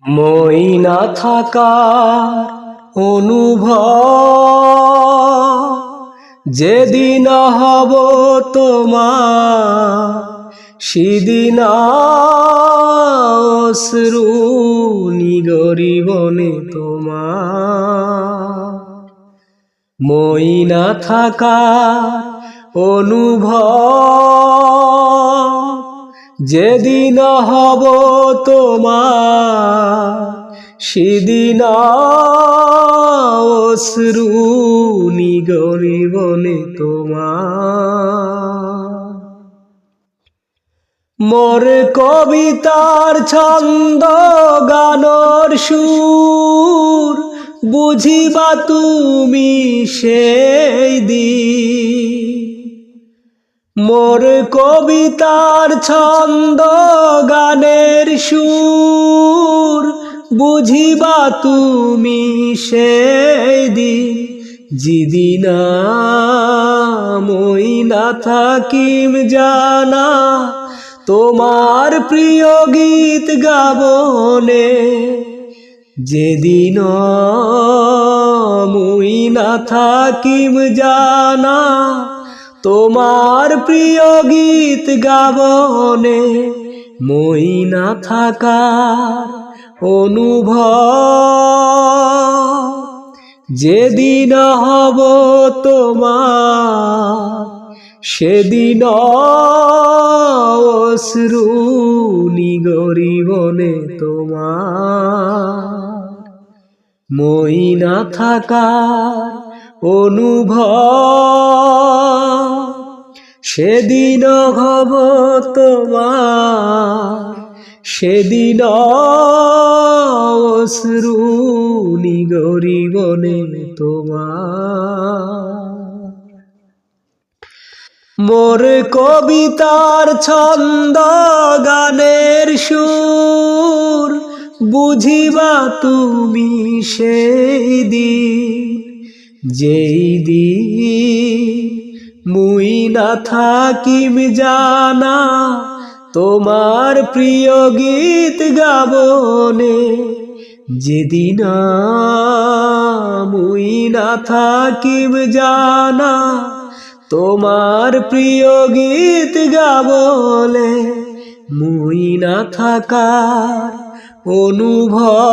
মই না থাকার অনুভব যেদিন হব তোমার, সেদিন অশ্রু নিগরিবনে তোমার। মই না থাকার অনুভব যেদিন হব তোমার, সেদিন অশ্রু নিগরিবনে তোমার। মোর কবিতার ছন্দ গানর সুর বুঝিবা তুমি সেই দিন। মোর কবিতার ছন্দ গানের সুর বুঝিবা তুমি সেই দিন, যেদিন মই না থাকিম জানা তোমার প্রিয় গীত গাবনে। যেদিন মই না থাকিম জানা তোমার প্রিয় গীত গাবনে। মই না থাকার অনুভব যেদিন হব তোমার, সেদিন অশ্রু নিগরিবনে তোমার। মই না থাকার অনুভব সেদিন হব তোমার, সেদিন অশ্রু নিগরিবনে তোমার। মোর কবিতার ছন্দ গানের সুর বুঝিবা তুমি সেই দিন, যেই দিন মুই না থাকিম জানা তোমার প্রিয় গীত গাবনে। যেদিন মুই না থাকিম জানা তোমার প্রিয় গীত গাবলে। মুই না থাকার অনুভব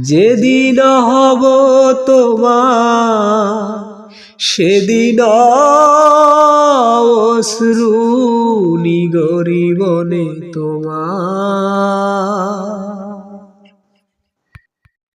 যেদিন হব তোমার, সেদিন অশ্রু নিগরিবনে তোমার।